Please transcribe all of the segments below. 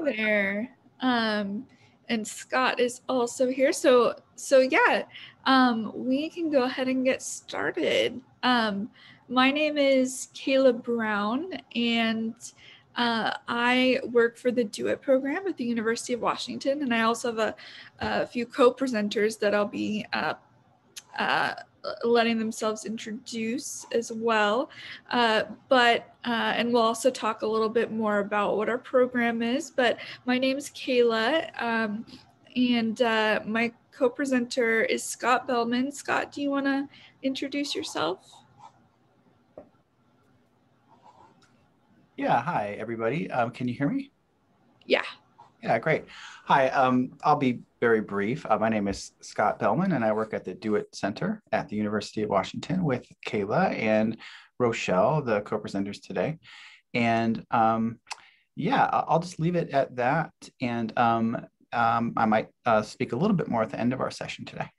there. And Scott is also here. So yeah, we can go ahead and get started. My name is Kayla Brown, and I work for the Do It program at the University of Washington, and I also have a few co-presenters that I'll be letting themselves introduce as well. And we'll also talk a little bit more about what our program is. But my name is Kayla, and my co-presenter is Scott Bellman. Scott, do you want to introduce yourself? Yeah, hi, everybody. Can you hear me? Yeah. Yeah, great. Hi, I'll be very brief. My name is Scott Bellman, and I work at the Do It Center at the University of Washington with Kayla and Rochelle, the co-presenters today. And yeah, I'll just leave it at that. And I might speak a little bit more at the end of our session today.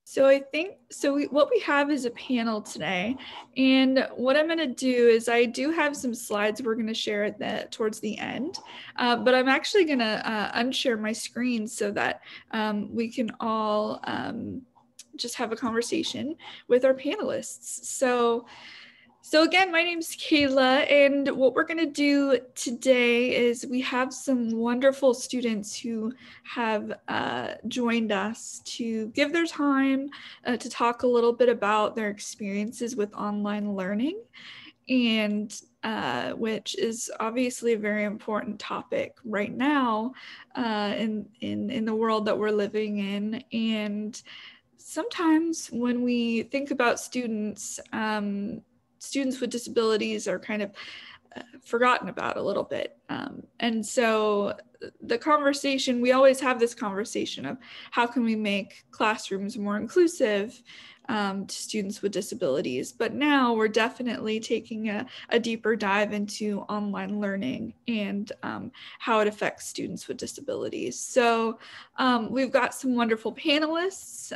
So I think, what we have is a panel today, and what I'm going to do is I do have some slides we're going to share towards the end, but I'm actually going to unshare my screen so that we can all just have a conversation with our panelists. So again, my name is Kayla, and what we're going to do today is we have some wonderful students who have joined us to give their time to talk a little bit about their experiences with online learning, and which is obviously a very important topic right now in the world that we're living in. And sometimes when we think about students, students with disabilities are kind of forgotten about a little bit. And so the conversation, we always have this conversation of how can we make classrooms more inclusive to students with disabilities. But now we're definitely taking a deeper dive into online learning and how it affects students with disabilities. So we've got some wonderful panelists,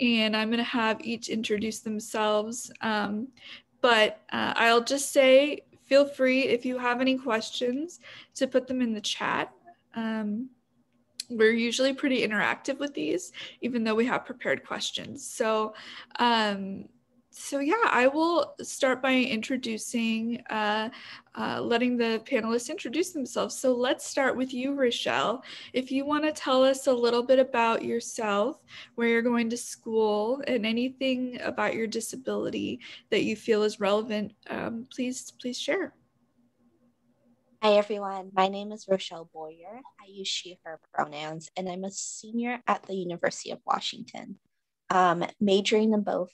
and I'm going to have each introduce themselves. But I'll just say, feel free if you have any questions to put them in the chat. We're usually pretty interactive with these, even though we have prepared questions. So yeah, I will start by introducing, letting the panelists introduce themselves. So let's start with you, Rochelle. If you want to tell us a little bit about yourself, where you're going to school, and anything about your disability that you feel is relevant, please share. Hi, everyone. My name is Rochelle Boyer. I use she, her pronouns, and I'm a senior at the University of Washington, majoring in both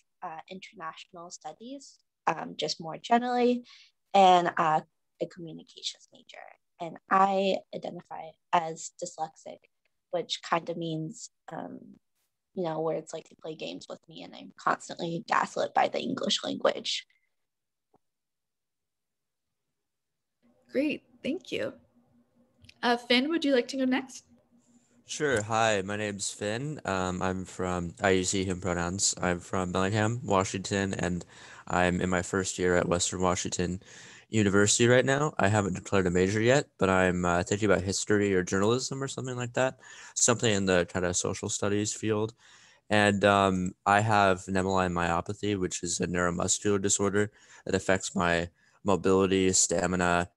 international studies, just more generally, and a communications major. And I identify as dyslexic, which kind of means, words like to play games with me, and I'm constantly gaslit by the English language. Great, thank you. Finn, would you like to go next? Sure. Hi, my name's Finn. I use he, him pronouns. I'm from Bellingham, Washington, and I'm in my first year at Western Washington University right now. I haven't declared a major yet, but I'm thinking about history or journalism or something like that, something in the kind of social studies field. And I have Nemaline myopathy, which is a neuromuscular disorder that affects my mobility, stamina,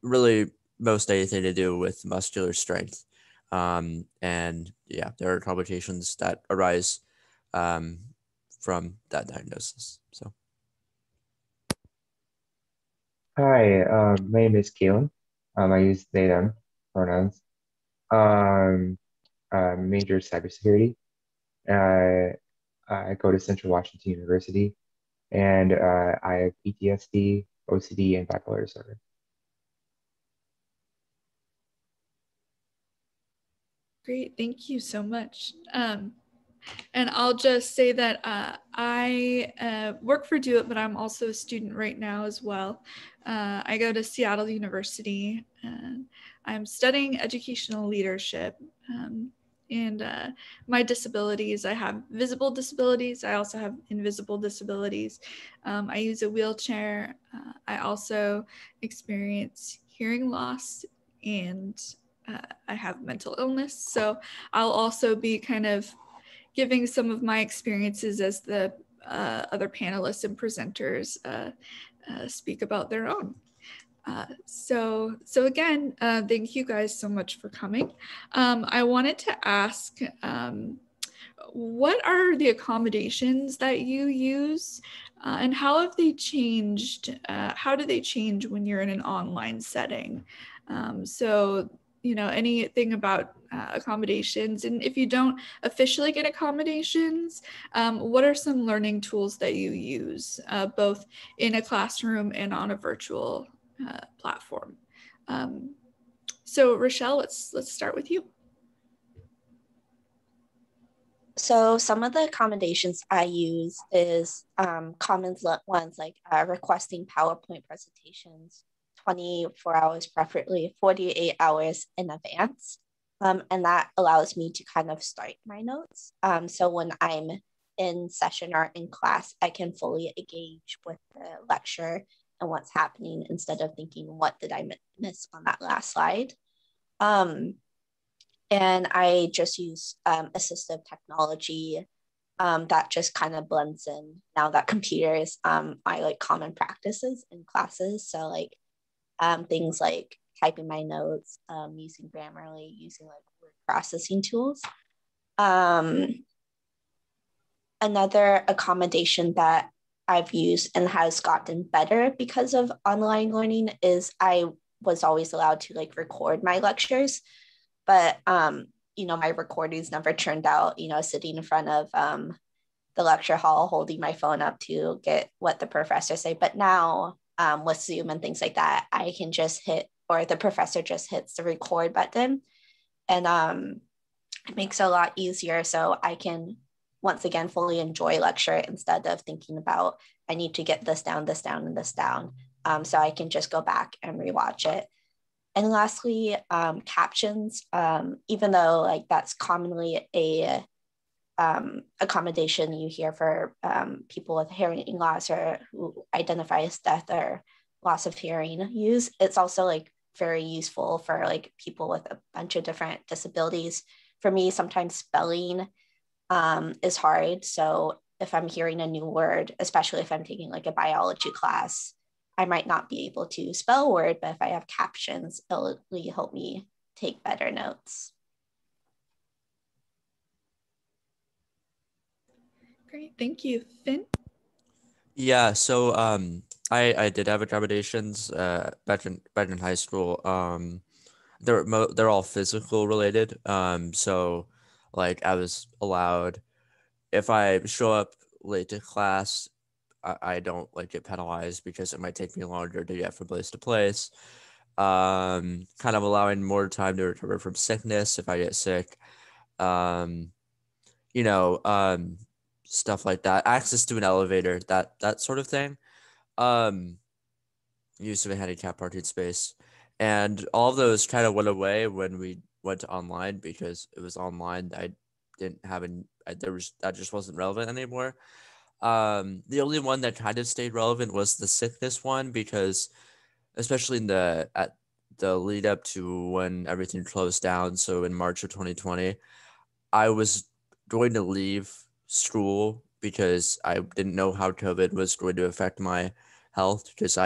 really most anything to do with muscular strength. And yeah, there are complications that arise from that diagnosis. So. Hi, my name is Kayla. I use they, them pronouns. Um, Major cybersecurity. I go to Central Washington University, and I have PTSD, OCD, and bipolar disorder. Great, thank you so much. And I'll just say that I work for Do It, but I'm also a student right now as well. I go to Seattle University, and I'm studying educational leadership. And my disabilities, I have visible disabilities. I also have invisible disabilities. I use a wheelchair, I also experience hearing loss, and I have mental illness. So I'll also be kind of giving some of my experiences as the other panelists and presenters speak about their own. So again, thank you guys so much for coming. I wanted to ask, what are the accommodations that you use, and how have they changed? How do they change when you're in an online setting? So, you know, anything about accommodations, and if you don't officially get accommodations, what are some learning tools that you use, both in a classroom and on a virtual platform? So Rochelle, let's start with you. So some of the accommodations I use is common ones like requesting PowerPoint presentations 24 hours, preferably 48 hours in advance. And that allows me to kind of start my notes. So when I'm in session or in class, I can fully engage with the lecture and what's happening instead of thinking, what did I miss on that last slide? And I just use assistive technology that just kind of blends in now that computers are like common practices in classes. So like things like typing my notes, using Grammarly, using like word processing tools. Another accommodation that I've used and has gotten better because of online learning is I was always allowed to like record my lectures, but you know, my recordings never turned out, you know, sitting in front of the lecture hall holding my phone up to get what the professor say. But now with Zoom and things like that, I can just hit, or the professor just hits the record button, and it makes it a lot easier, so I can once again fully enjoy lecture instead of thinking about I need to get this down, this down, and this down. So I can just go back and rewatch it. And lastly, captions, even though like that's commonly a accommodation you hear for people with hearing loss or who identify as deaf or loss of hearing use, it's also like very useful for like people with a bunch of different disabilities. For me, sometimes spelling is hard. So if I'm hearing a new word, especially if I'm taking like a biology class, I might not be able to spell a word, but if I have captions, it'll really help me take better notes. Great, thank you. Finn? Yeah, so I did have accommodations back in high school. They're all physical related. So like I was allowed, if I show up late to class, I don't like get penalized because it might take me longer to get from place to place. Kind of allowing more time to recover from sickness if I get sick. Um, you know, stuff like that. Access to an elevator, that sort of thing. Um, Use of a handicap parking space, and all of those kind of went away when we went to online because it was online. I didn't have there was that just wasn't relevant anymore. The only one that kind of stayed relevant was the sickness one because especially at the lead up to when everything closed down. So in March of 2020, I was going to leave school because I didn't know how COVID was going to affect my health because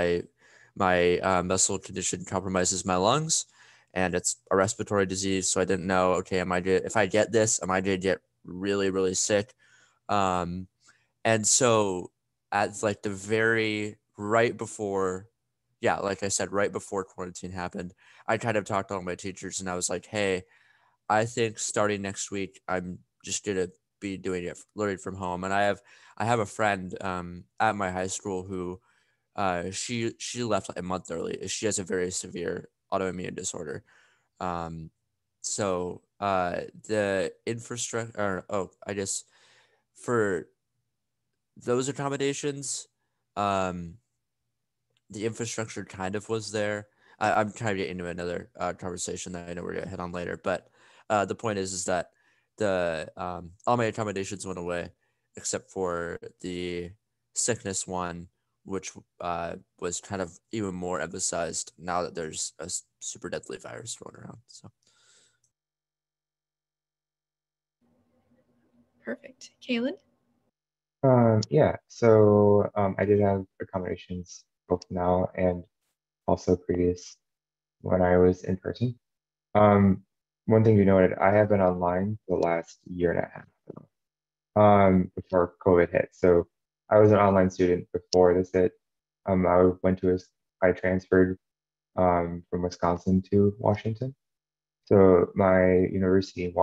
my muscle condition compromises my lungs, and it's a respiratory disease. So I didn't know, okay, if I get this, am I going to get really, really sick? And so at like the very right before, yeah, like I said, right before quarantine happened, I kind of talked to all my teachers and I was like, hey, I think starting next week, I'm just gonna be doing it learning from home. And I have a friend at my high school who she left like a month early. She has a very severe autoimmune disorder. So the infrastructure, I guess for those accommodations, um, the infrastructure kind of was there. I'm trying to get into another conversation that I know we're gonna hit on later, but the point is that the all my accommodations went away except for the sickness one, which was kind of even more emphasized now that there's a super deadly virus going around. So. Perfect. Kaylin? Yeah, so I did have accommodations both now and also previous when I was in person. One thing you noted, I have been online for the last year and a half before COVID hit. So I was an online student before this hit. I transferred from Wisconsin to Washington. So my university in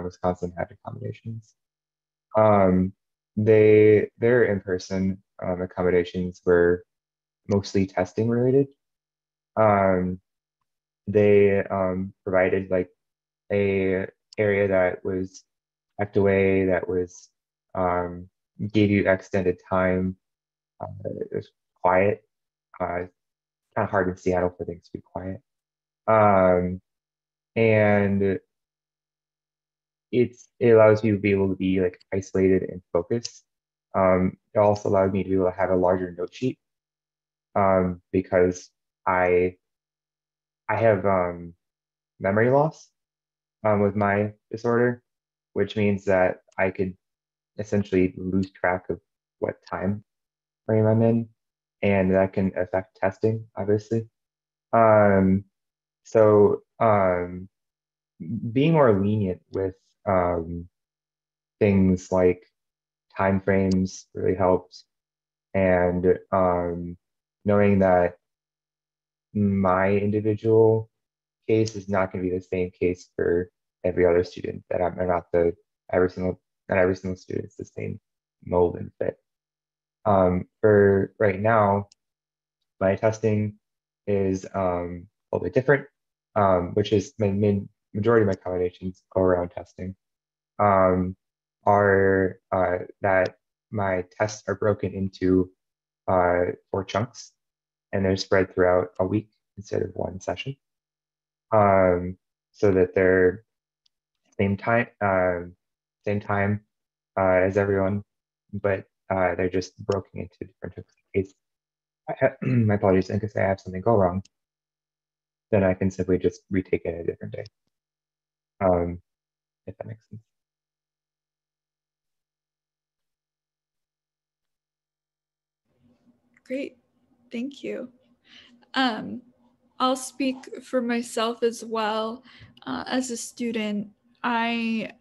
Wisconsin had accommodations. Um, their in-person accommodations were mostly testing related. Um, they provided like a area that was tucked away, that was um, gave you extended time. It was quiet. Kind of hard in Seattle for things to be quiet. Um, and it allows you to be able to be like isolated and focused. It also allowed me to be able to have a larger note sheet because I I have memory loss with my disorder, which means that I could essentially lose track of what time frame I'm in, and that can affect testing, obviously. Um, so being more lenient with um, things like time frames really helped, and knowing that my individual case is not going to be the same case for every other student. That I'm not the every single not every single student is the same mold and fit. For right now, my testing is a little bit different, which is my majority of my accommodations go around testing. Um, are that my tests are broken into 4 chunks, and they're spread throughout a week instead of one session, so that they're same time, same time as everyone, but they're just broken into different chunks in case my apologies, in case I have something go wrong, then I can simply just retake it a different day. If that makes sense. Great. Thank you. I'll speak for myself as well. As a student, I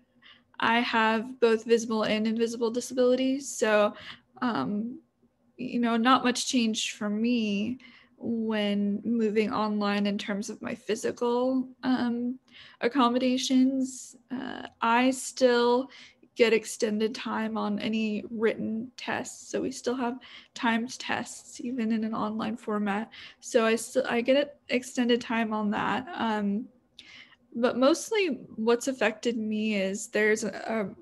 have both visible and invisible disabilities. So, not much changed for me when moving online in terms of my physical accommodations. I still get extended time on any written tests. So we still have timed tests, even in an online format. So I get extended time on that. But mostly what's affected me is there's an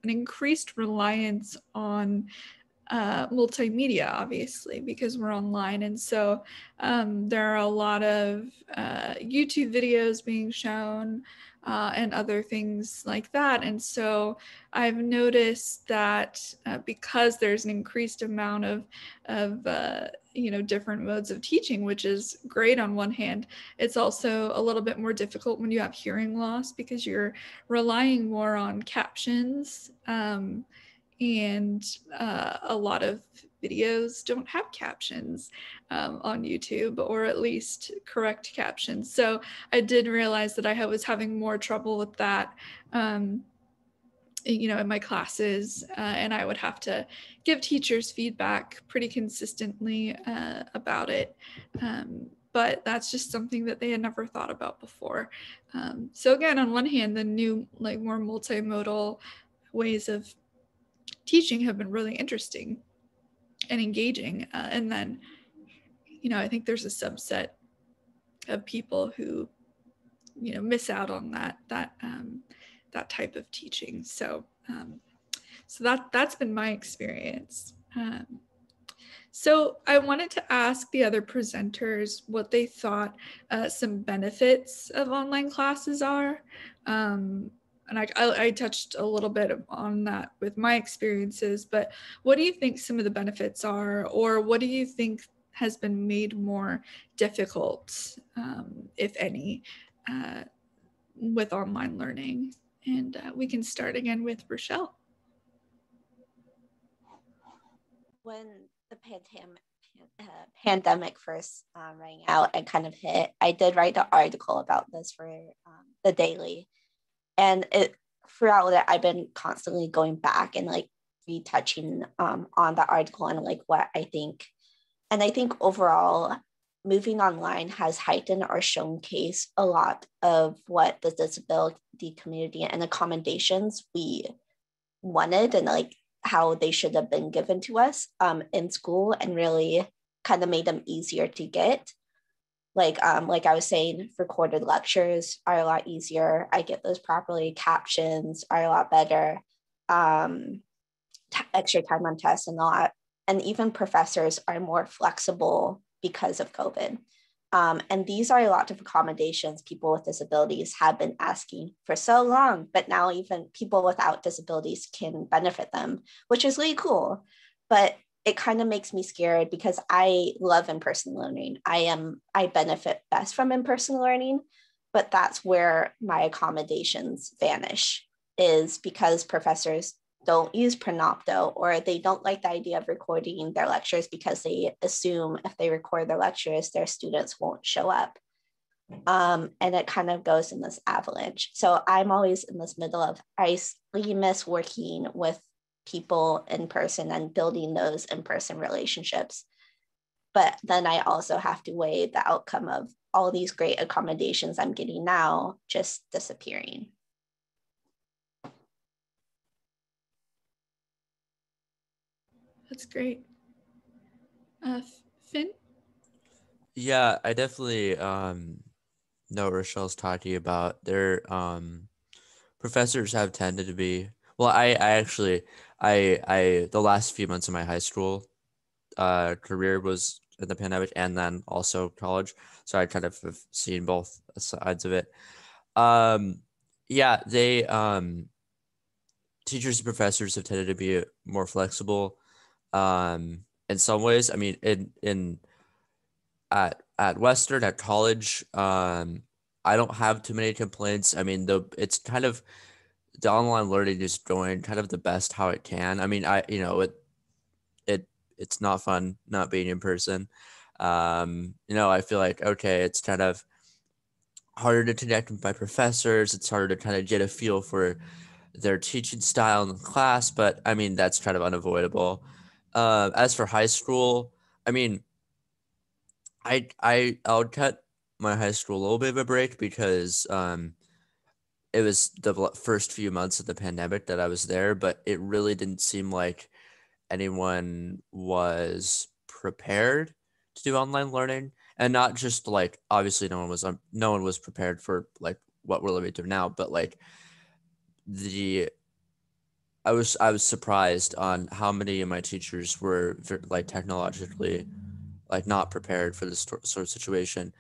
increased reliance on multimedia, obviously, because we're online. And so there are a lot of YouTube videos being shown and other things like that. And so I've noticed that because there's an increased amount of different modes of teaching, which is great on one hand, it's also a little bit more difficult when you have hearing loss because you're relying more on captions. And a lot of videos don't have captions on YouTube, or at least correct captions. So I did realize that I was having more trouble with that, in my classes, and I would have to give teachers feedback pretty consistently about it. But that's just something that they had never thought about before. So again, on one hand, the new, like, more multimodal ways of teaching have been really interesting and engaging. And then, I think there's a subset of people who, miss out on that type of teaching. So, that's been my experience. So I wanted to ask the other presenters what they thought some benefits of online classes are. and I touched a little bit on that with my experiences, but what do you think some of the benefits are, or what do you think has been made more difficult, if any, with online learning? And we can start again with Rochelle. When the pandemic first rang out and kind of hit, I did write an article about this for the Daily, and throughout it, I've been constantly going back and like retouching on the article and like what I think. And I think overall, moving online has heightened or showcased a lot of what the disability community and accommodations we wanted and like how they should have been given to us in school, and really kind of made them easier to get. Like I was saying, recorded lectures are a lot easier. I get those properly. Captions are a lot better. Extra time on tests and all that. And even professors are more flexible because of COVID. And these are a lot of accommodations people with disabilities have been asking for so long, but now even people without disabilities can benefit them, which is really cool. But it kind of makes me scared because I love in-person learning. I benefit best from in-person learning, but that's where my accommodations vanish, is because professors don't use Pronopto, or they don't like the idea of recording their lectures because they assume if they record their lectures, their students won't show up. And it kind of goes in this avalanche. So I'm always in this middle of, I really miss working with people in person and building those in-person relationships. But then I also have to weigh the outcome of all these great accommodations I'm getting now just disappearing. That's great. Finn? Yeah, I definitely know what Rochelle's talking about. Their professors have tended to be, well, I actually the last few months of my high school career was in the pandemic, and then also college, so I kind of have seen both sides of it. Yeah, they teachers and professors have tended to be more flexible in some ways. I mean, in at Western, at college, I don't have too many complaints. I mean, it's kind of, the online learning is going kind of the best how it can. I mean, it's not fun not being in person. I feel like, okay, it's kind of harder to connect with my professors. It's harder to kind of get a feel for their teaching style in the class, but I mean, that's kind of unavoidable. As for high school, I mean, I'll cut my high school a little bit of a break because it was the first few months of the pandemic that I was there, but it really didn't seem like anyone was prepared to do online learning. And not just like, obviously no one was prepared for like what we're living through now, but like the I was surprised on how many of my teachers were like technologically like not prepared for this sort of situation.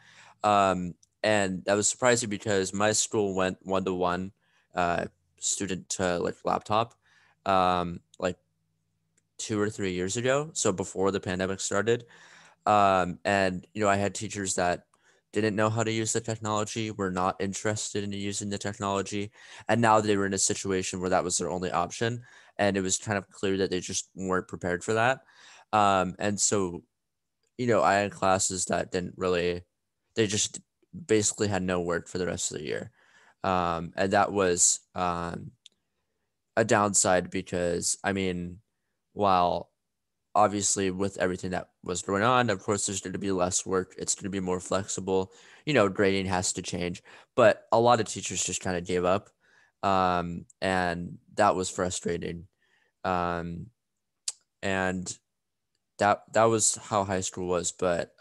Um, and that was surprising because my school went 1-to-1 student to like laptop like 2 or 3 years ago. So before the pandemic started. And I had teachers that didn't know how to use the technology, were not interested in using the technology, and now they were in a situation where that was their only option, and it was kind of clear that they just weren't prepared for that. And so, I had classes that didn't really, they just basically had no work for the rest of the year. And that was a downside because, I mean, while obviously with everything that was going on, of course, there's going to be less work. It's going to be more flexible. Grading has to change, but a lot of teachers just kind of gave up. And that was frustrating. Um, and that was how high school was, but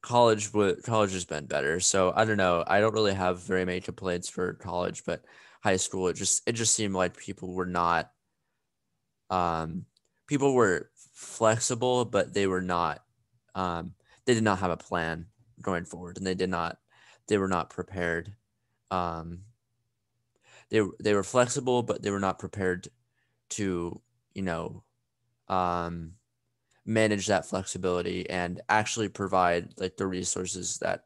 college has been better. So I don't know. I don't really have very many complaints for college, but high school, it just seemed like um people were flexible, but they were not they did not have a plan going forward, and they were not prepared. Um they were flexible, but they were not prepared to, manage that flexibility and actually provide like the resources that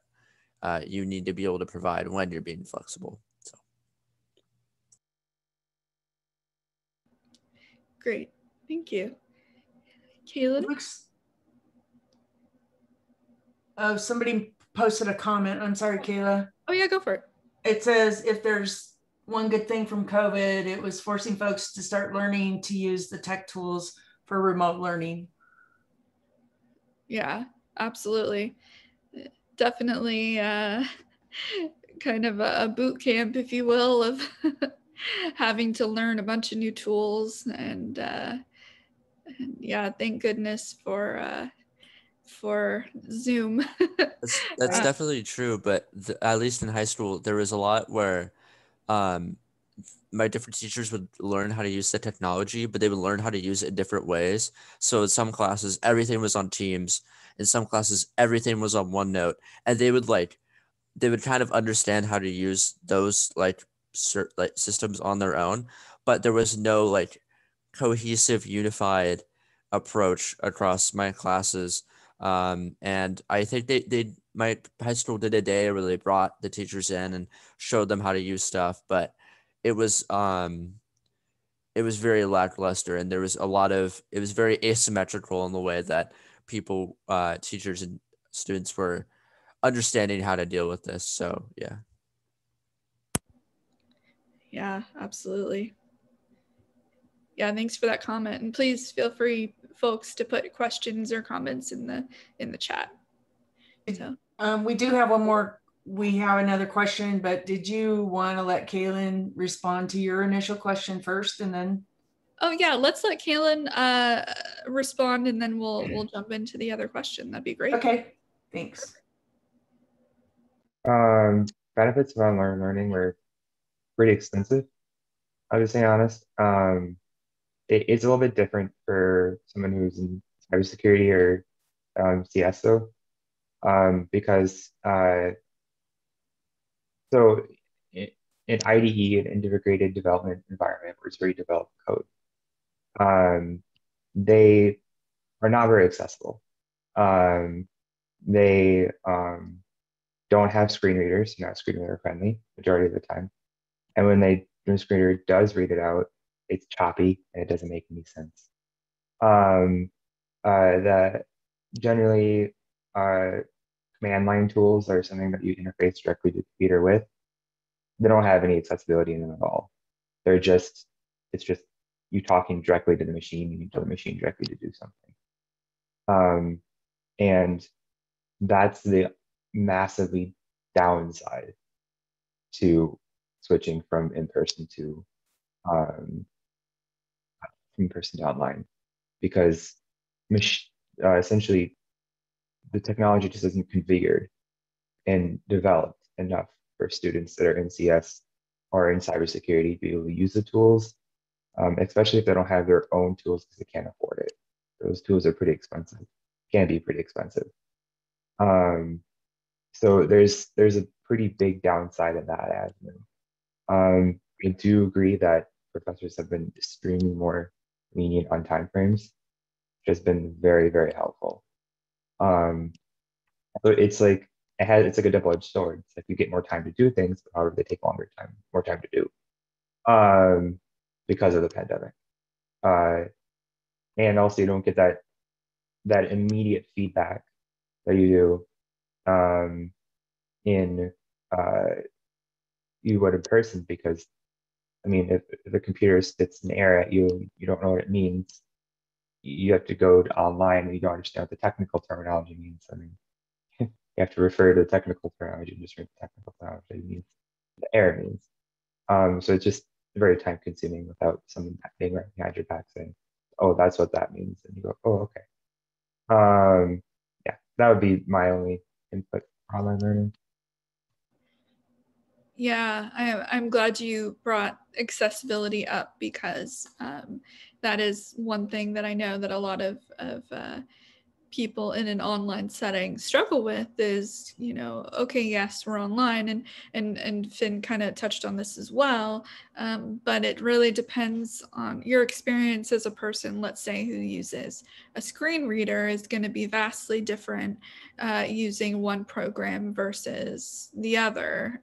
you need to be able to provide when you're being flexible. So. Great, thank you. Kayla? Somebody posted a comment. I'm sorry, Kayla. Oh yeah, go for it. It says, if there's one good thing from COVID, it was forcing folks to start learning to use the tech tools for remote learning. Yeah, absolutely. Definitely kind of a boot camp, if you will, of having to learn a bunch of new tools. And yeah, thank goodness for Zoom. That's definitely true, but at least in high school, there was a lot where my different teachers would learn how to use the technology, but they would learn how to use it in different ways. So in some classes, everything was on Teams. In some classes, everything was on OneNote, and they would kind of understand how to use those like systems on their own, but there was no like cohesive, unified approach across my classes. And I think my high school did a day where they brought the teachers in and showed them how to use stuff, but it was very lackluster, and it was very asymmetrical in the way that people, teachers and students were understanding how to deal with this. So yeah. Yeah, absolutely. Yeah, thanks for that comment. And please feel free, folks, to put questions or comments in the chat. So we do have one more. We have another question, but did you want to let Kaylin respond to your initial question first and then? Oh yeah, let's let Kaylin respond, and then we'll jump into the other question. That'd be great. Okay, thanks. Benefits of online learning were pretty expensive, I'll just say honest. It's a little bit different for someone who's in cybersecurity or CS though, because so in IDE, an integrated development environment where it's where you develop code, they are not very accessible. They don't have screen readers, not screen reader friendly majority of the time. And when the screen reader does read it out, it's choppy and it doesn't make any sense. That generally command line tools are something that you interface directly to the computer with. They don't have any accessibility in them at all. It's just you talking directly to the machine, you tell the machine directly to do something. And that's the massively downside to switching from in-person to online, because essentially the technology just isn't configured and developed enough for students that are in CS or in cybersecurity to be able to use the tools, especially if they don't have their own tools because they can't afford it. Those tools are pretty expensive, can be pretty expensive. So there's a pretty big downside of that avenue. I do agree that professors have been extremely more lenient on timeframes, which has been very, very helpful. But it's like it's like a double-edged sword. It's like you get more time to do things, but however, they take more time to do, because of the pandemic. And also you don't get that immediate feedback that you do in you would in person, because I mean, if the computer spits an error at you, you don't know what it means. You have to go to online and you don't understand what the technical terminology means. I mean, you have to refer to the technical terminology and just read the technical terminology means, the error means. So it's just very time consuming without someone being right behind your back saying, oh, that's what that means. And you go, oh, okay. Yeah, that would be my only input for online learning. Yeah, I'm glad you brought accessibility up, because that is one thing that I know that a lot of people in an online setting struggle with is, you know, okay, yes, we're online, and Finn kind of touched on this as well, but it really depends on your experience as a person, let's say, who uses a screen reader is going to be vastly different using one program versus the other.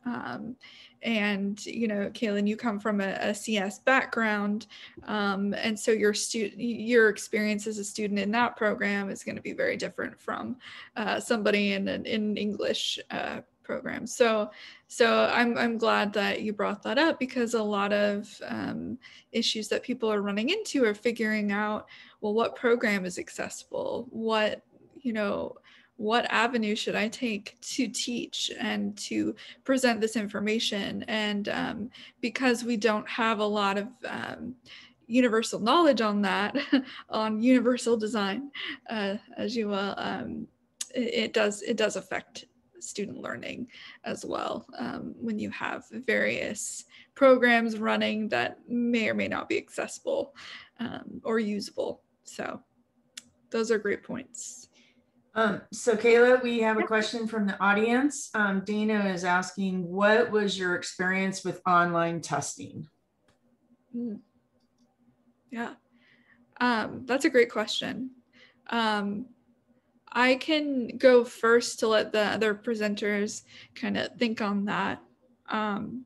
And, you know, Kaylin, you come from a CS background, and so your experience as a student in that program is going to be very different from somebody in an English program. So I'm glad that you brought that up, because a lot of issues that people are running into are figuring out, well, what program is accessible? What, you know, what avenue should I take to teach and to present this information? And because we don't have a lot of universal knowledge on that, on universal design, as you will, it does affect student learning as well, when you have various programs running that may or may not be accessible or usable. So those are great points. So Kayla, we have a question from the audience. Dana is asking, what was your experience with online testing? Yeah, that's a great question. I can go first to let the other presenters kind of think on that. I'm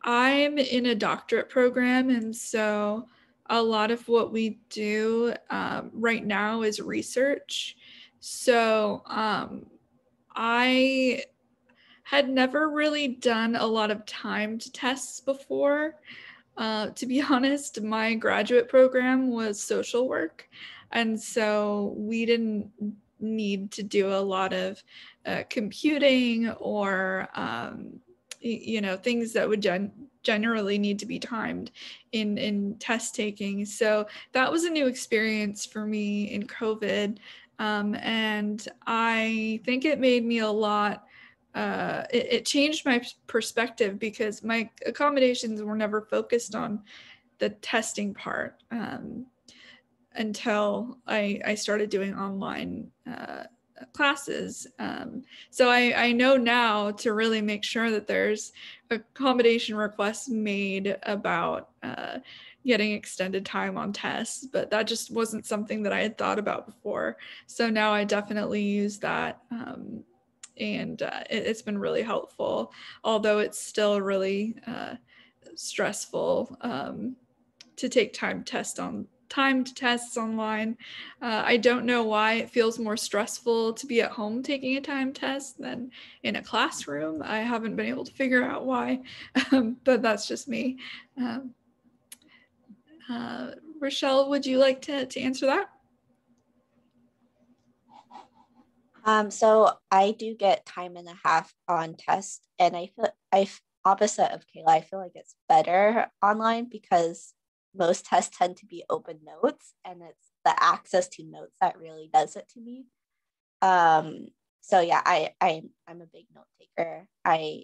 in a doctorate program, and so a lot of what we do right now is research. So I had never really done a lot of timed tests before. To be honest, my graduate program was social work, and so we didn't need to do a lot of computing or you know, things that would generally need to be timed in test taking. So that was a new experience for me in COVID, and I think it made me a lot. It changed my perspective, because my accommodations were never focused on the testing part until I started doing online classes. So I know now to really make sure that there's accommodation requests made about getting extended time on tests, but that just wasn't something that I had thought about before. So now I definitely use that. And it's been really helpful, although it's still really stressful to take timed tests online. I don't know why it feels more stressful to be at home taking a timed test than in a classroom. I haven't been able to figure out why, but that's just me. Rochelle, would you like to answer that? So I do get time and a half on test, and I feel opposite of Kayla, I feel like it's better online because most tests tend to be open notes, and it's the access to notes that really does it to me. So yeah, I'm a big note taker. I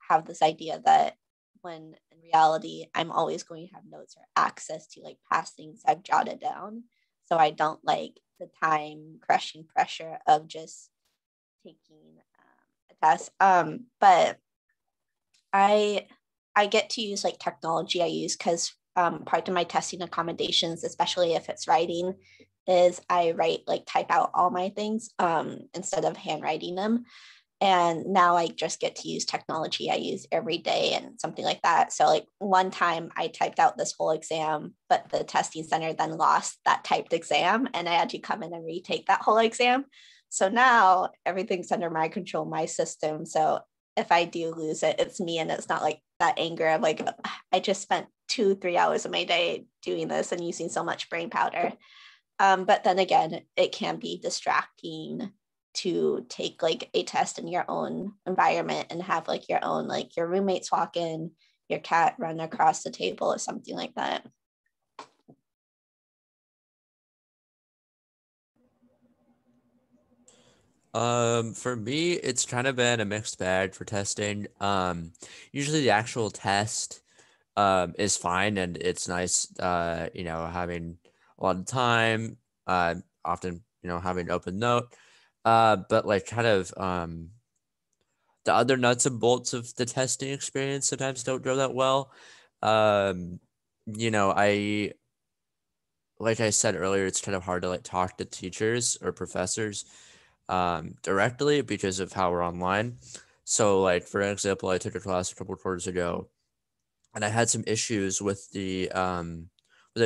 have this idea that when in reality, I'm always going to have notes or access to like past things I've jotted down. So I don't like the time crushing pressure of just taking a test. But I get to use like technology I use because part of my testing accommodations, especially if it's writing, is I type out all my things instead of handwriting them. And now I just get to use technology I use every day and something like that. So like one time I typed out this whole exam, but the testing center then lost that typed exam and I had to come in and retake that whole exam. So now everything's under my control, my system. So if I do lose it, it's me, and it's not like that anger of like, I just spent 2-3 hours of my day doing this and using so much brain powder. But then again, it can be distracting to take like a test in your own environment and have like your own, like your roommates walk in, your cat run across the table or something like that. For me, it's kind of been a mixed bag for testing. Usually the actual test is fine, and it's nice, having a lot of time, often, having an open note. But like kind of the other nuts and bolts of the testing experience sometimes don't go that well. I like I said earlier, it's kind of hard to like talk to teachers or professors directly because of how we're online. So like for example, I took a class a couple of quarters ago and I had some issues with the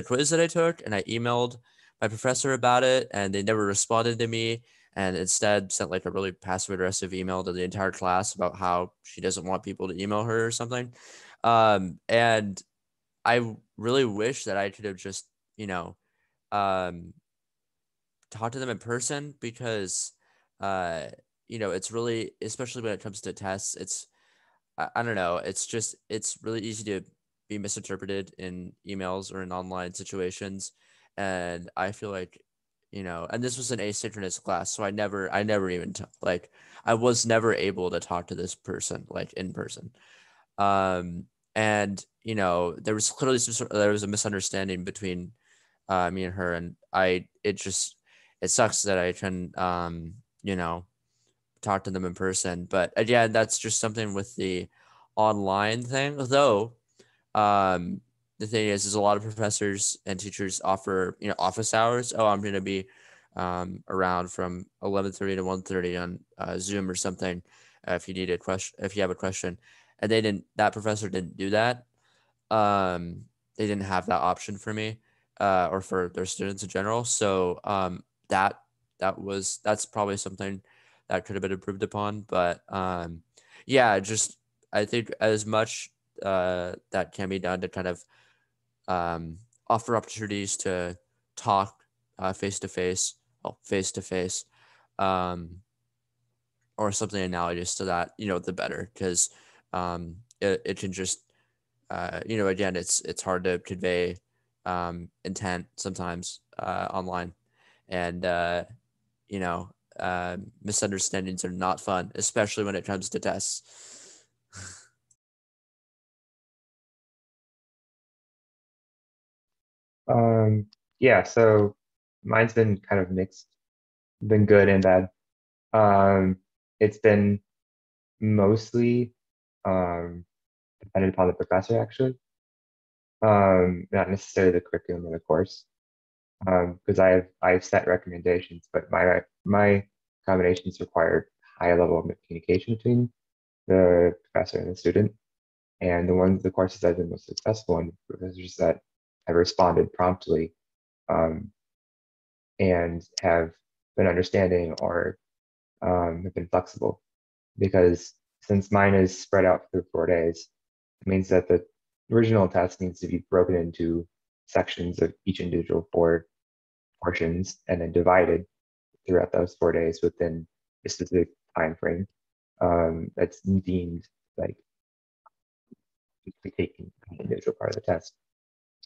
quiz that I took, and I emailed my professor about it, and they never responded to me, and instead sent like a really passive aggressive email to the entire class about how she doesn't want people to email her or something. And I really wish that I could have just um, talked to them in person because it's really, especially when it comes to tests, I don't know. It's really easy to be misinterpreted in emails or in online situations. And I feel like, and this was an asynchronous class. So I never even, I was never able to talk to this person, like in person. Um, and, there was clearly there was a misunderstanding between me and her. And it sucks that I can, talk to them in person. But again, that's just something with the online thing. Though, the thing is a lot of professors and teachers offer office hours. Oh, I'm going to be around from 11:30 to 1:30 on Zoom or something. If you need a question, if you have a question, and that professor didn't do that. They didn't have that option for me, or for their students in general. So that that's probably something that could have been improved upon. But yeah, just I think as much that can be done to kind of offer opportunities to talk face to face, or something analogous to that, the better, because it can just again, it's hard to convey intent sometimes online, and misunderstandings are not fun, especially when it comes to tests. Yeah, so mine's been kind of mixed, been good and bad. It's been mostly dependent upon the professor, actually, not necessarily the curriculum of the course, because I've set recommendations, but my accommodations required high level of communication between the professor and the student. And the courses I've been most successful in, professors that have responded promptly, um, and have been understanding, or have been flexible. Because since mine is spread out through 4 days, it means that the original test needs to be broken into sections of each individual 4 portions and then divided throughout those 4 days within a specific time frame that's deemed like taking the individual part of the test.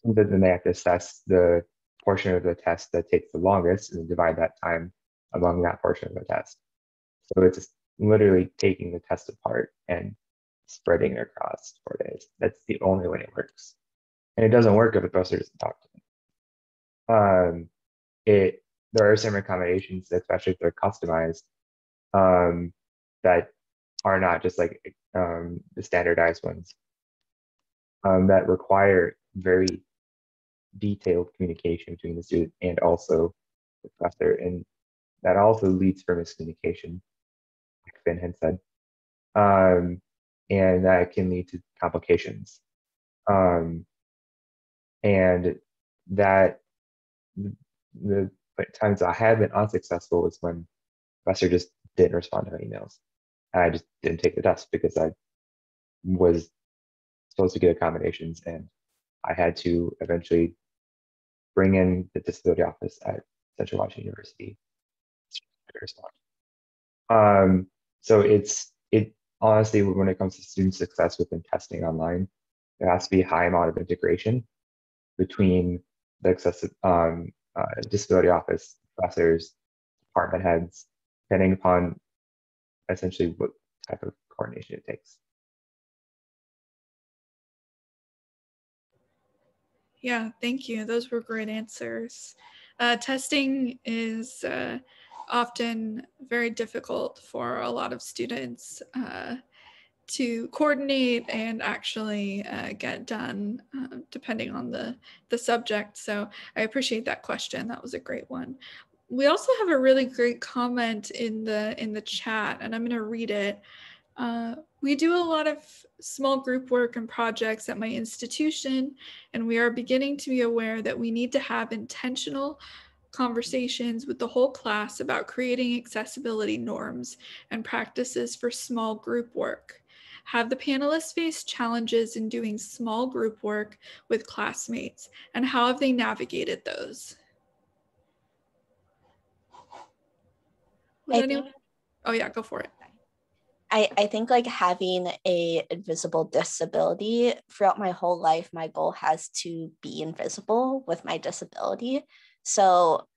And then they have to assess the portion of the test that takes the longest and divide that time among that portion of the test. So it's literally taking the test apart and spreading it across 4 days. That's the only way it works. And it doesn't work if the professor doesn't talk to them. There are some accommodations, especially if they're customized, that are not just like the standardized ones, that require very detailed communication between the student and also the professor. And that also leads for miscommunication, like Finn had said. And that can lead to complications. And that the times I have been unsuccessful was when the professor just didn't respond to my emails. I just didn't take the test because I was supposed to get accommodations, and I had to eventually bring in the disability office at Central Washington University to respond. So it honestly, when it comes to student success within testing online, there has to be a high amount of integration between the disability office, professors, department heads, depending upon essentially what type of coordination it takes. Yeah, thank you. Those were great answers. Testing is often very difficult for a lot of students to coordinate and actually get done depending on the subject. So I appreciate that question. That was a great one. We also have a really great comment in the chat, and I'm going to read it. We do a lot of small group work and projects at my institution, and we are beginning to be aware that we need to have intentional conversations with the whole class about creating accessibility norms and practices for small group work. Have the panelists faced challenges in doing small group work with classmates, and how have they navigated those? Oh yeah, go for it. I think like having a invisible disability throughout my whole life, my goal has to be invisible with my disability. So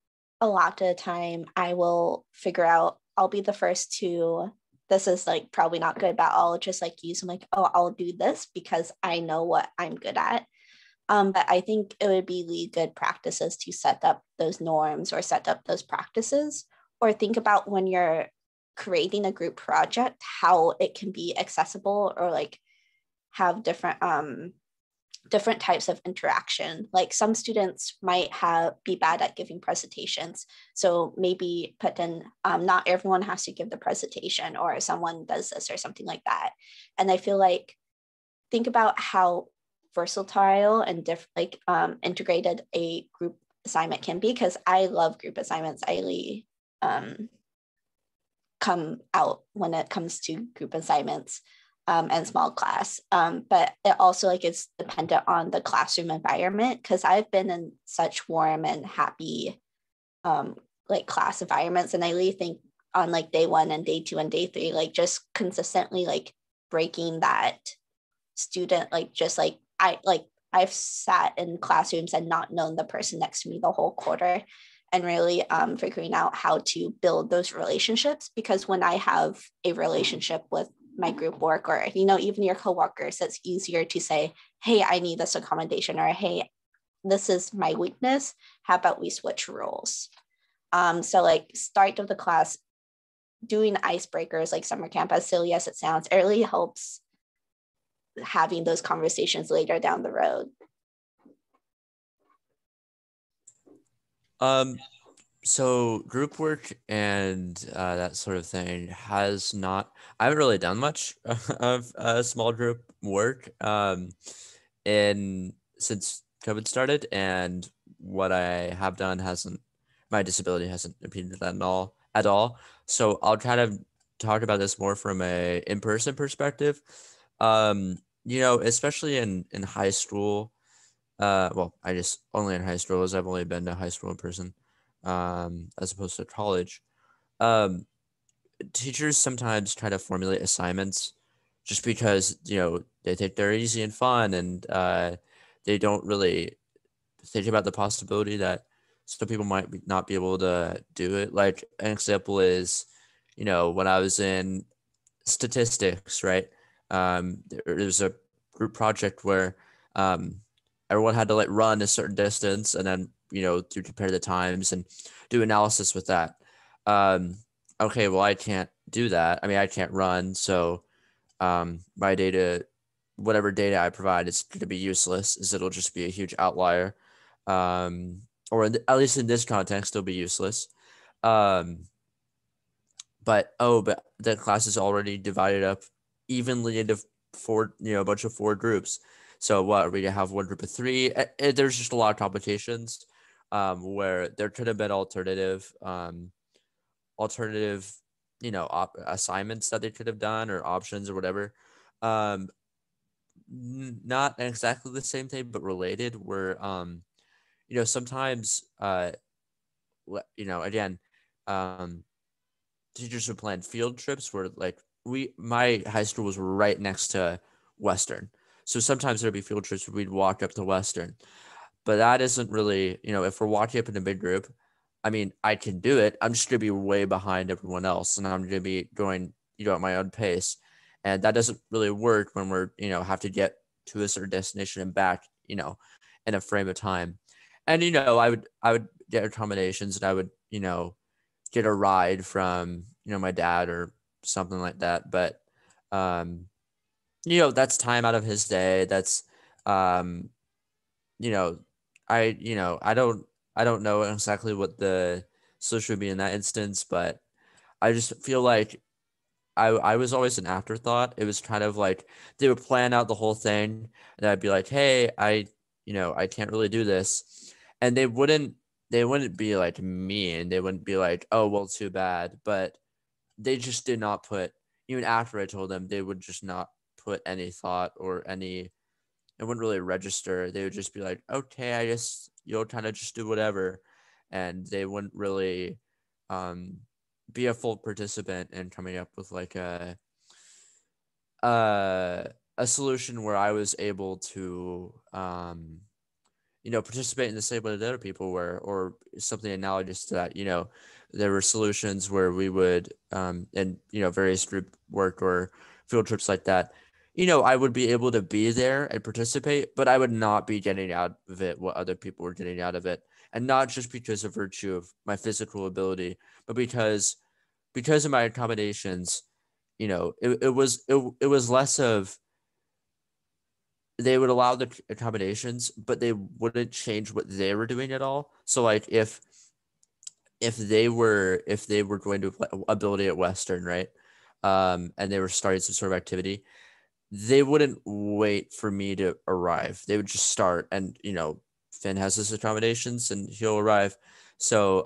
a lot of the time I will figure out, I'll be the first to, this is like probably not good, but I'll just like use them like, oh, I'll do this because I know what I'm good at. But I think it would be really good practices to set up those norms or set up those practices, or think about when you're creating a group project, how it can be accessible or like have different types of interaction. Like some students might be bad at giving presentations. So maybe put in, not everyone has to give the presentation, or someone does this or something like that. And I feel like, think about how versatile and integrated a group assignment can be, because I love group assignments. I really come out when it comes to group assignments and small class. But it also like is dependent on the classroom environment, because I've been in such warm and happy like class environments. And I really think on like day 1 and day 2 and day 3, like just consistently like breaking that student, like just like I've sat in classrooms and not known the person next to me the whole quarter, and really figuring out how to build those relationships. Because when I have a relationship with my group work, or even your coworkers, it's easier to say, hey, I need this accommodation, or hey, this is my weakness, how about we switch roles? So like start of the class, doing icebreakers like summer camp, as silly as it sounds, it really helps having those conversations later down the road. So group work and that sort of thing I haven't really done much of small group work since COVID started, and what I have done my disability hasn't impeded that at all. So I'll try to talk about this more from a in-person perspective. Especially in high school. I just only in high school, as I've only been to high school in person, as opposed to college. Teachers sometimes try to formulate assignments just because, they think they're easy and fun, and they don't really think about the possibility that some people might not be able to do it. Like an example is, when I was in statistics, right? There's a group project where everyone had to like run a certain distance, and then to compare the times and do analysis with that. Okay, well, I can't do that. I mean, I can't run, so my data, whatever data I provide, is going to be useless, as it'll just be a huge outlier, or at least in this context, it'll be useless. But the class is already divided up evenly into a bunch of 4 groups. So what, we have one group of 3. There's just a lot of complications where there could have been alternative assignments that they could have done, or options or whatever. Not exactly the same thing, but related, where sometimes again, teachers would plan field trips where like my high school was right next to Western. So sometimes there'd be field trips where we'd walk up to Western. But that isn't really, if we're walking up in a big group, I mean, I can do it. I'm just going to be way behind everyone else, and I'm going to be going, at my own pace. And that doesn't really work when we're, have to get to a certain destination and back, in a frame of time. And, I would get accommodations and I would, get a ride from, my dad or something like that. But, that's time out of his day. That's, um, you know, I don't know exactly what the solution would be in that instance, but I just feel like I was always an afterthought. It was kind of like they would plan out the whole thing, and I'd be like, "Hey, I can't really do this," and they wouldn't be like mean. They wouldn't be like, "Oh, well, too bad," but they just did not put, even after I told them, they would just not put any thought or any, it wouldn't really register. They would just be like, okay, I guess you'll kind of just do whatever. And they wouldn't really um, be a full participant in coming up with like a solution where I was able to, participate in the same way that other people were, or something analogous to that. There were solutions where we would, and, various group work or field trips like that, I would be able to be there and participate, but I would not be getting out of it what other people were getting out of it. And not just because of virtue of my physical ability, but because of my accommodations, it was less of, they would allow the accommodations, but they wouldn't change what they were doing at all. So like if they were going to ability at Western, right? And they were starting some sort of activity, they wouldn't wait for me to arrive. They would just start, and Finn has his accommodations and he'll arrive. So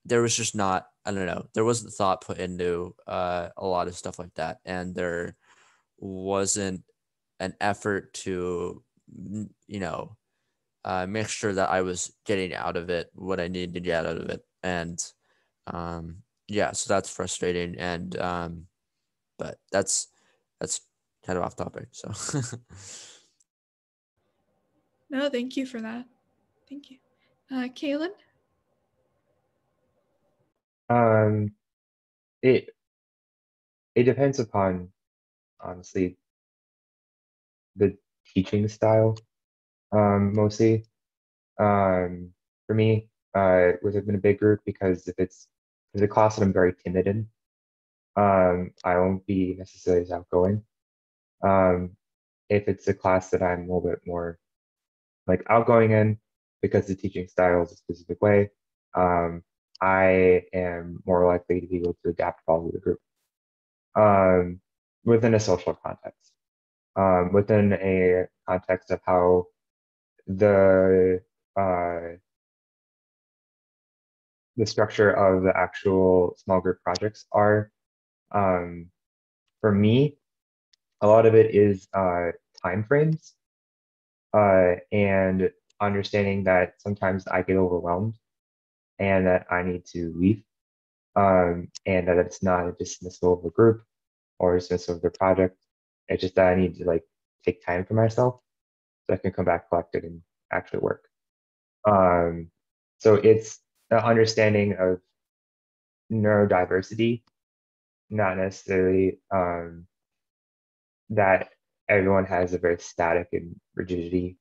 there was just not, I don't know, there wasn't thought put into a lot of stuff like that, and there wasn't an effort to make sure that I was getting out of it what I needed to get out of it. And yeah, so that's frustrating. And but that's kind of off topic. So No, thank you for that. Thank you. Kaylin? It depends upon, honestly, the teaching style, mostly. For me, within a big group, because if it's a class that I'm very timid in, I won't be necessarily as outgoing. Um, if it's a class that I'm a little bit more like outgoing in, because the teaching style is a specific way, um, I am more likely to be able to adapt well with the group, um, within a social context, within a context of how the uh, the structure of the actual small group projects are. Um, for me, a lot of it is time frames, and understanding that sometimes I get overwhelmed and that I need to leave, and that it's not a dismissal of a group or a dismissal of the project. It's just that I need to like take time for myself so I can come back collected and actually work. Um, so it's the understanding of neurodiversity, not necessarily that everyone has a very static and rigidity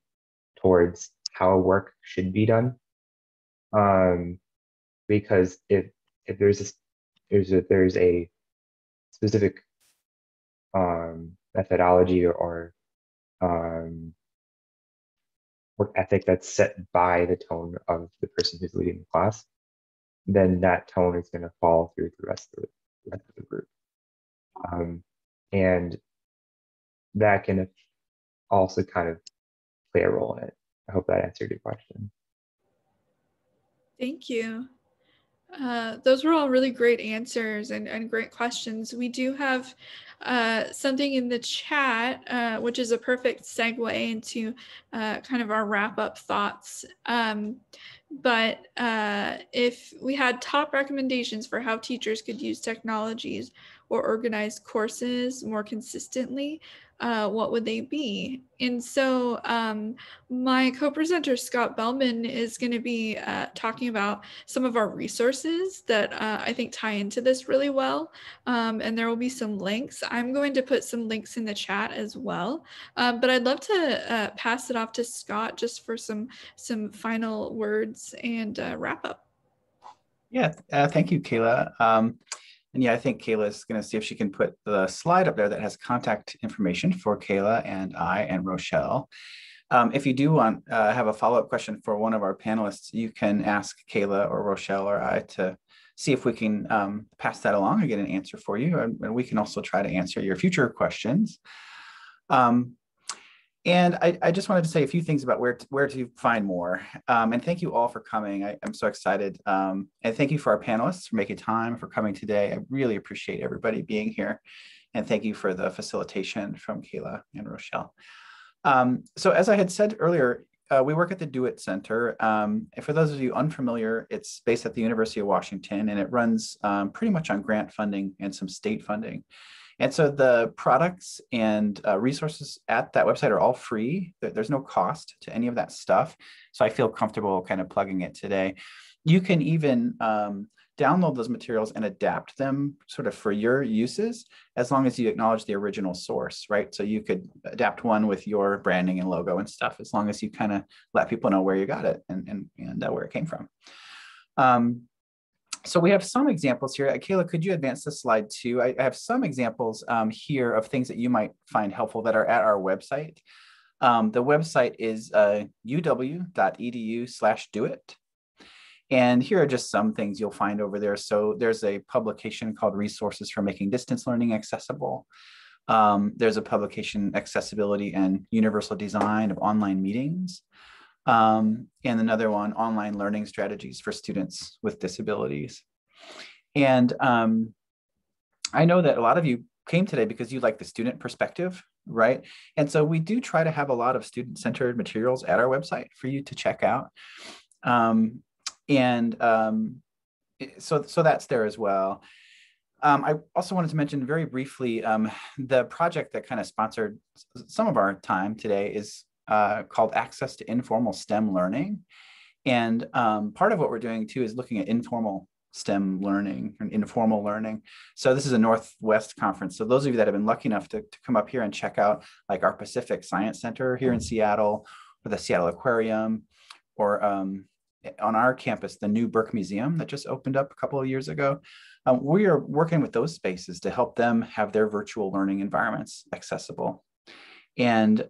towards how work should be done. Because if there's a specific methodology or um, work ethic that's set by the tone of the person who's leading the class, then that tone is going to fall through the rest of the group. And that can also kind of play a role in it. I hope that answered your question. Thank you. Those were all really great answers and great questions. We do have something in the chat, which is a perfect segue into kind of our wrap-up thoughts. But if we had top recommendations for how teachers could use technologies or organize courses more consistently, what would they be? And so my co-presenter, Scott Bellman, is going to be talking about some of our resources that I think tie into this really well. And there will be some links. I'm going to put some links in the chat as well. But I'd love to pass it off to Scott just for some final words and wrap up. Yeah, thank you, Kayla. And yeah, I think Kayla is going to see if she can put the slide up there that has contact information for Kayla and I and Rochelle. If you do want have a follow-up question for one of our panelists, you can ask Kayla or Rochelle or I to see if we can pass that along and get an answer for you. And we can also try to answer your future questions. And I just wanted to say a few things about where to find more. And thank you all for coming. I'm so excited. And thank you for our panelists for making time for coming today. I really appreciate everybody being here. And thank you for the facilitation from Kayla and Rochelle. So as I had said earlier, we work at the Do It Center. And for those of you unfamiliar, it's based at the University of Washington, and it runs pretty much on grant funding and some state funding. And so the products and resources at that website are all free. There's no cost to any of that stuff. So I feel comfortable kind of plugging it today. You can even download those materials and adapt them sort of for your uses, as long as you acknowledge the original source, right? So you could adapt one with your branding and logo and stuff, as long as you kind of let people know where you got it and where it came from. So we have some examples here. Kayla, could you advance the slide too? I have some examples here of things that you might find helpful that are at our website. The website is uw.edu/doit. And here are just some things you'll find over there. So there's a publication called Resources for Making Distance Learning Accessible. There's a publication, Accessibility and Universal Design of Online Meetings. And another one, Online Learning Strategies for Students with Disabilities. And I know that a lot of you came today because you like the student perspective, right? And so we do try to have a lot of student-centered materials at our website for you to check out. So that's there as well. I also wanted to mention very briefly, the project that kind of sponsored some of our time today is called Access to Informal STEM Learning. And part of what we're doing too is looking at informal STEM learning and informal learning. So this is a Northwest conference. So those of you that have been lucky enough to come up here and check out like our Pacific Science Center here in Seattle, or the Seattle Aquarium, or on our campus, the new Burke Museum that just opened up a couple of years ago. We are working with those spaces to help them have their virtual learning environments accessible. And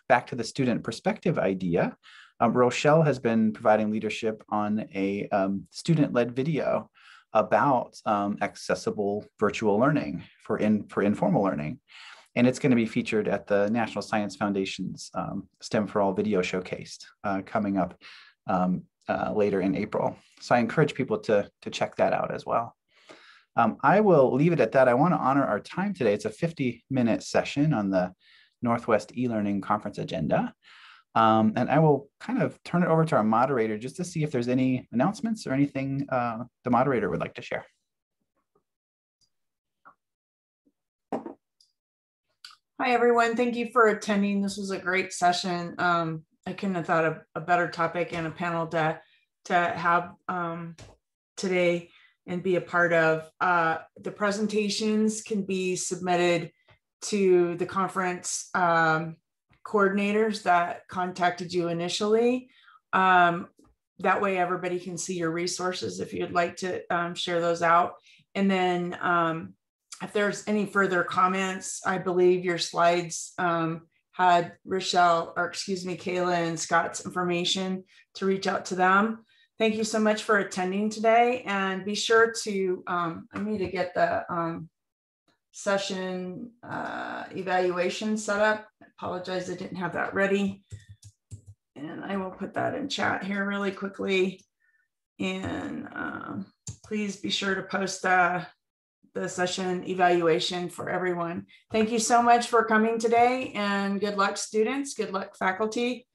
back to the student perspective idea, Rochelle has been providing leadership on a student-led video about accessible virtual learning for informal learning. And it's going to be featured at the National Science Foundation's STEM for All video showcase coming up later in April. So I encourage people to check that out as well. I will leave it at that. I want to honor our time today. It's a 50-minute session on the Northwest e-learning conference agenda. And I will kind of turn it over to our moderator just to see if there's any announcements or anything the moderator would like to share. Hi, everyone. Thank you for attending. This was a great session. I couldn't have thought of a better topic and a panel to have today and be a part of. The presentations can be submitted to the conference coordinators that contacted you initially. That way everybody can see your resources if you'd like to share those out. And then if there's any further comments, I believe your slides had Kayla and Scott's information to reach out to them. Thank you so much for attending today, and be sure to, I need to get the session evaluation set up. I apologize, I didn't have that ready. And I will put that in chat here really quickly. And please be sure to post the session evaluation for everyone. Thank you so much for coming today, and good luck, students. Good luck, faculty.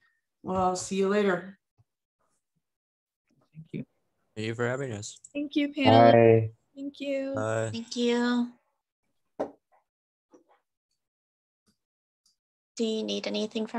We'll see you later. Thank you. Thank you for having us. Thank you, panel. Bye. Thank you. Bye. Thank you. Do you need anything from